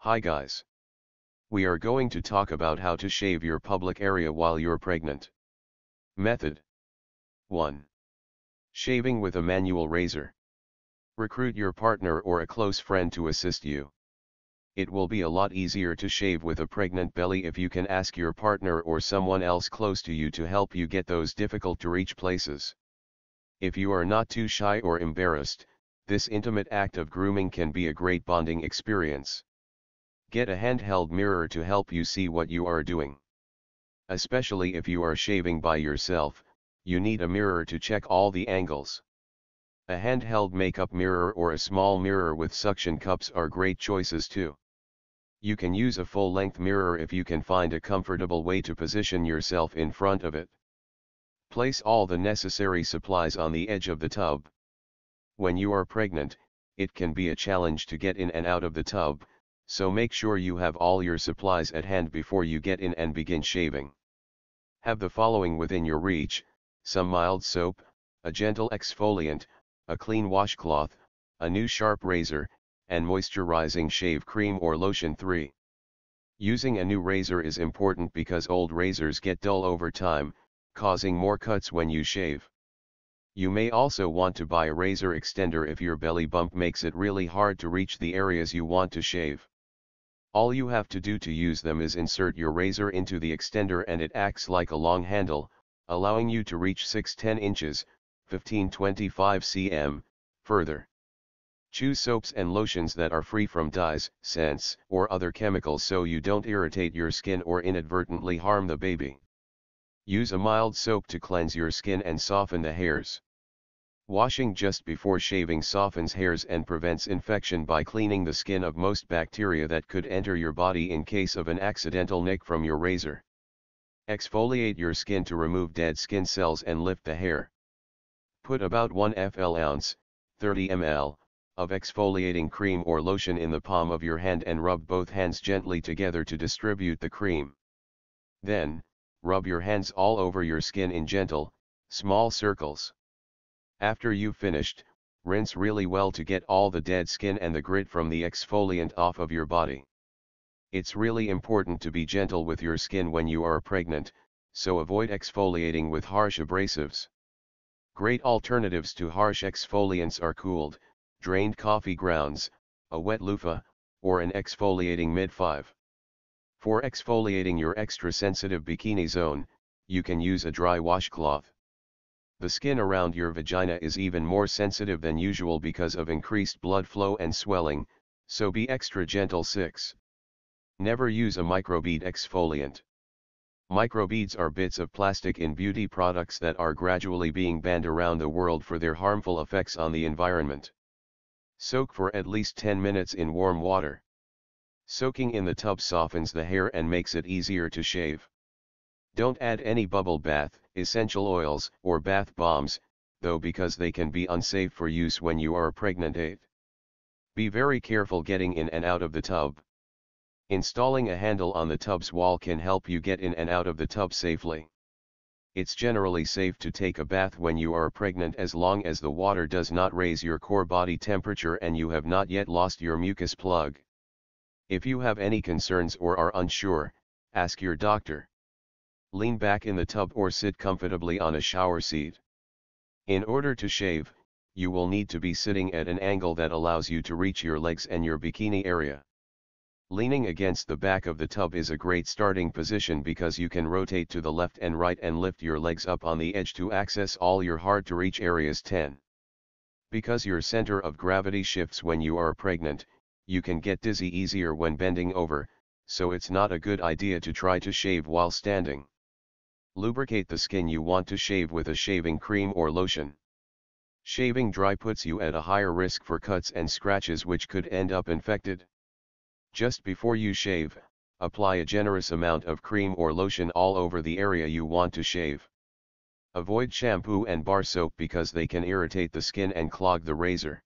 Hi guys. We are going to talk about how to shave your public area while you're pregnant. Method 1. Shaving with a manual razor. Recruit your partner or a close friend to assist you. It will be a lot easier to shave with a pregnant belly if you can ask your partner or someone else close to you to help you get those difficult to reach places. If you are not too shy or embarrassed, this intimate act of grooming can be a great bonding experience. Get a handheld mirror to help you see what you are doing. Especially if you are shaving by yourself, you need a mirror to check all the angles. A handheld makeup mirror or a small mirror with suction cups are great choices too. You can use a full-length mirror if you can find a comfortable way to position yourself in front of it. Place all the necessary supplies on the edge of the tub. When you are pregnant, it can be a challenge to get in and out of the tub, so make sure you have all your supplies at hand before you get in and begin shaving. Have the following within your reach: some mild soap, a gentle exfoliant, a clean washcloth, a new sharp razor, and moisturizing shave cream or lotion. 3. Using a new razor is important because old razors get dull over time, causing more cuts when you shave. You may also want to buy a razor extender if your belly bump makes it really hard to reach the areas you want to shave. All you have to do to use them is insert your razor into the extender and it acts like a long handle, allowing you to reach 6-10 inches, 15-25 cm, further. Choose soaps and lotions that are free from dyes, scents, or other chemicals so you don't irritate your skin or inadvertently harm the baby. Use a mild soap to cleanse your skin and soften the hairs. Washing just before shaving softens hairs and prevents infection by cleaning the skin of most bacteria that could enter your body in case of an accidental nick from your razor. Exfoliate your skin to remove dead skin cells and lift the hair. Put about 1 ounce, 30 ml, of exfoliating cream or lotion in the palm of your hand and rub both hands gently together to distribute the cream. Then, rub your hands all over your skin in gentle, small circles. After you've finished, rinse really well to get all the dead skin and the grit from the exfoliant off of your body. It's really important to be gentle with your skin when you are pregnant, so avoid exfoliating with harsh abrasives. Great alternatives to harsh exfoliants are cooled, drained coffee grounds, a wet loofah, or an exfoliating mid 5. For exfoliating your extra sensitive bikini zone, you can use a dry washcloth. The skin around your vagina is even more sensitive than usual because of increased blood flow and swelling, so be extra gentle. 6. Never use a microbead exfoliant. Microbeads are bits of plastic in beauty products that are gradually being banned around the world for their harmful effects on the environment. Soak for at least 10 minutes in warm water. Soaking in the tub softens the hair and makes it easier to shave. Don't add any bubble bath, essential oils, or bath bombs, though, because they can be unsafe for use when you are pregnant. 8. Be very careful getting in and out of the tub. Installing a handle on the tub's wall can help you get in and out of the tub safely. It's generally safe to take a bath when you are pregnant as long as the water does not raise your core body temperature and you have not yet lost your mucus plug. If you have any concerns or are unsure, ask your doctor. Lean back in the tub or sit comfortably on a shower seat. In order to shave, you will need to be sitting at an angle that allows you to reach your legs and your bikini area. Leaning against the back of the tub is a great starting position because you can rotate to the left and right and lift your legs up on the edge to access all your hard-to-reach areas. 10. Because your center of gravity shifts when you are pregnant, you can get dizzy easier when bending over, so it's not a good idea to try to shave while standing. Lubricate the skin you want to shave with a shaving cream or lotion. Shaving dry puts you at a higher risk for cuts and scratches which could end up infected. Just before you shave, apply a generous amount of cream or lotion all over the area you want to shave. Avoid shampoo and bar soap because they can irritate the skin and clog the razor.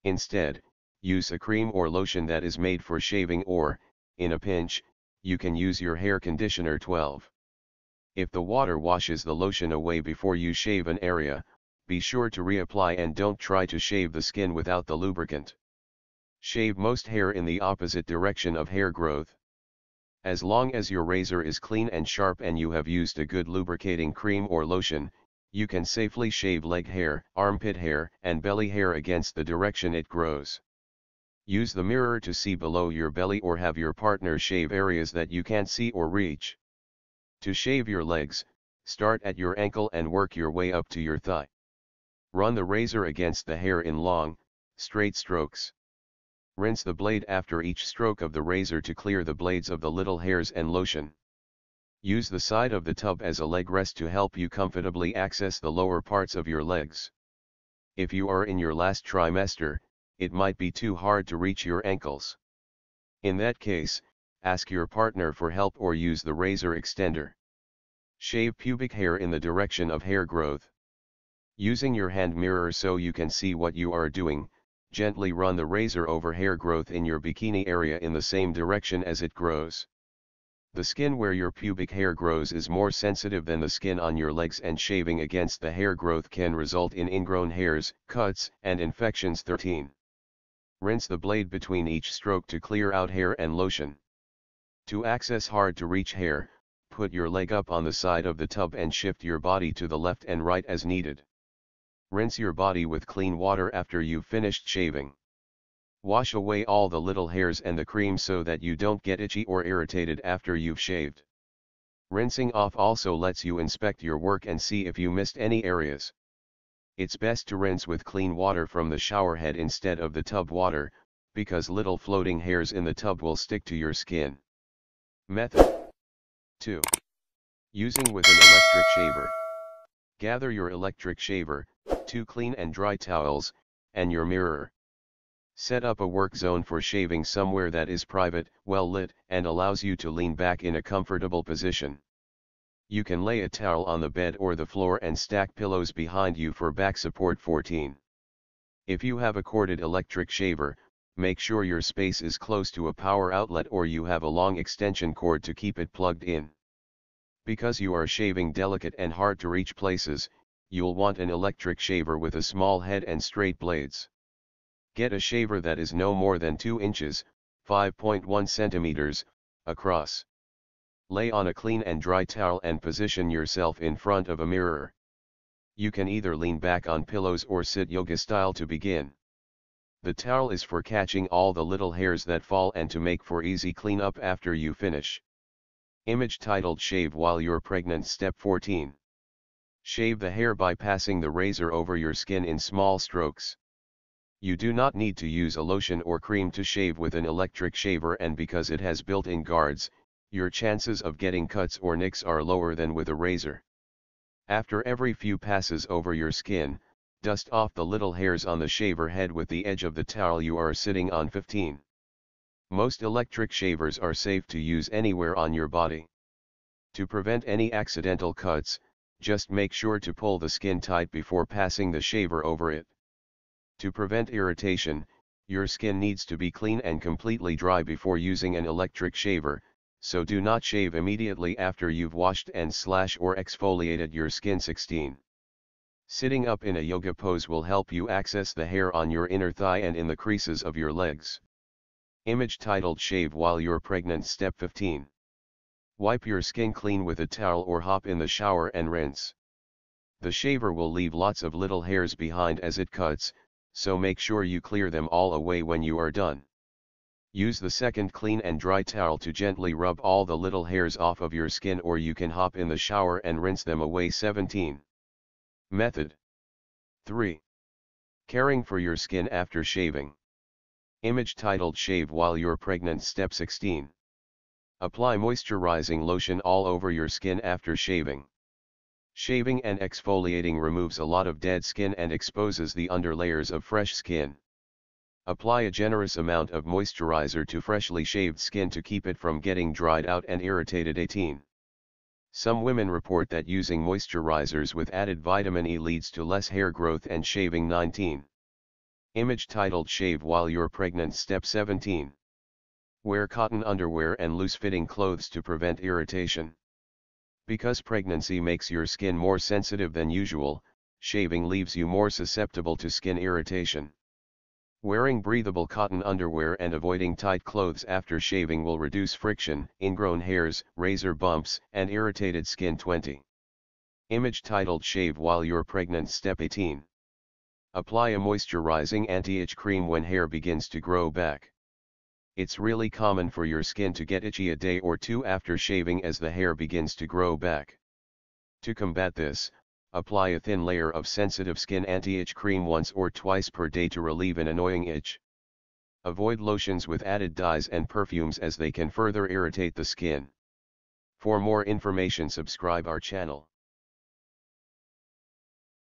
Instead, use a cream or lotion that is made for shaving, or, in a pinch, you can use your hair conditioner. 12. If the water washes the lotion away before you shave an area, be sure to reapply and don't try to shave the skin without the lubricant. Shave most hair in the opposite direction of hair growth. As long as your razor is clean and sharp and you have used a good lubricating cream or lotion, you can safely shave leg hair, armpit hair, and belly hair against the direction it grows. Use the mirror to see below your belly or have your partner shave areas that you can't see or reach. To shave your legs, start at your ankle and work your way up to your thigh. Run the razor against the hair in long, straight strokes. Rinse the blade after each stroke of the razor to clear the blades of the little hairs and lotion. Use the side of the tub as a leg rest to help you comfortably access the lower parts of your legs. If you are in your last trimester, it might be too hard to reach your ankles. In that case, ask your partner for help or use the razor extender. Shave pubic hair in the direction of hair growth. Using your hand mirror so you can see what you are doing, gently run the razor over hair growth in your bikini area in the same direction as it grows. The skin where your pubic hair grows is more sensitive than the skin on your legs, and shaving against the hair growth can result in ingrown hairs, cuts, and infections. 13. Rinse the blade between each stroke to clear out hair and lotion. To access hard to reach hair, put your leg up on the side of the tub and shift your body to the left and right as needed. Rinse your body with clean water after you've finished shaving. Wash away all the little hairs and the cream so that you don't get itchy or irritated after you've shaved. Rinsing off also lets you inspect your work and see if you missed any areas. It's best to rinse with clean water from the shower head instead of the tub water, because little floating hairs in the tub will stick to your skin. Method 2. Using with an electric shaver. Gather your electric shaver, 2 clean and dry towels, and your mirror. Set up a work zone for shaving somewhere that is private, well lit, and allows you to lean back in a comfortable position. You can lay a towel on the bed or the floor and stack pillows behind you for back support. 14. If you have a corded electric shaver, make sure your space is close to a power outlet or you have a long extension cord to keep it plugged in. Because you are shaving delicate and hard to reach places, you'll want an electric shaver with a small head and straight blades. Get a shaver that is no more than 2 inches, 5.1 centimeters, across. Lay on a clean and dry towel and position yourself in front of a mirror. You can either lean back on pillows or sit yoga style to begin. The towel is for catching all the little hairs that fall and to make for easy cleanup after you finish. Image titled Shave While You're Pregnant. Step 14. Shave the hair by passing the razor over your skin in small strokes. You do not need to use a lotion or cream to shave with an electric shaver, and because it has built-in guards, your chances of getting cuts or nicks are lower than with a razor. After every few passes over your skin, dust off the little hairs on the shaver head with the edge of the towel you are sitting on. 15. Most electric shavers are safe to use anywhere on your body. To prevent any accidental cuts, just make sure to pull the skin tight before passing the shaver over it. To prevent irritation, your skin needs to be clean and completely dry before using an electric shaver, so do not shave immediately after you've washed and or exfoliated your skin. 16. Sitting up in a yoga pose will help you access the hair on your inner thigh and in the creases of your legs. Image titled Shave While You're Pregnant. Step 15. Wipe your skin clean with a towel or hop in the shower and rinse. The shaver will leave lots of little hairs behind as it cuts, so make sure you clear them all away when you are done. Use the second clean and dry towel to gently rub all the little hairs off of your skin, or you can hop in the shower and rinse them away. 17. Method 3. Caring for your skin after shaving. Image titled Shave While You're Pregnant. Step 16. Apply moisturizing lotion all over your skin after shaving. Shaving and exfoliating removes a lot of dead skin and exposes the underlayers of fresh skin. Apply a generous amount of moisturizer to freshly shaved skin to keep it from getting dried out and irritated. 18. Some women report that using moisturizers with added vitamin E leads to less hair growth and shaving. 19. Image titled Shave While You're Pregnant. Step 17. Wear cotton underwear and loose-fitting clothes to prevent irritation. Because pregnancy makes your skin more sensitive than usual, shaving leaves you more susceptible to skin irritation. Wearing breathable cotton underwear and avoiding tight clothes after shaving will reduce friction, ingrown hairs, razor bumps, and irritated skin. 20. Image titled Shave While You're Pregnant. Step 18. Apply a moisturizing anti-itch cream when hair begins to grow back. It's really common for your skin to get itchy a day or two after shaving as the hair begins to grow back. To combat this, apply a thin layer of sensitive skin anti-itch cream once or twice per day to relieve an annoying itch. Avoid lotions with added dyes and perfumes as they can further irritate the skin. For more information, subscribe our channel.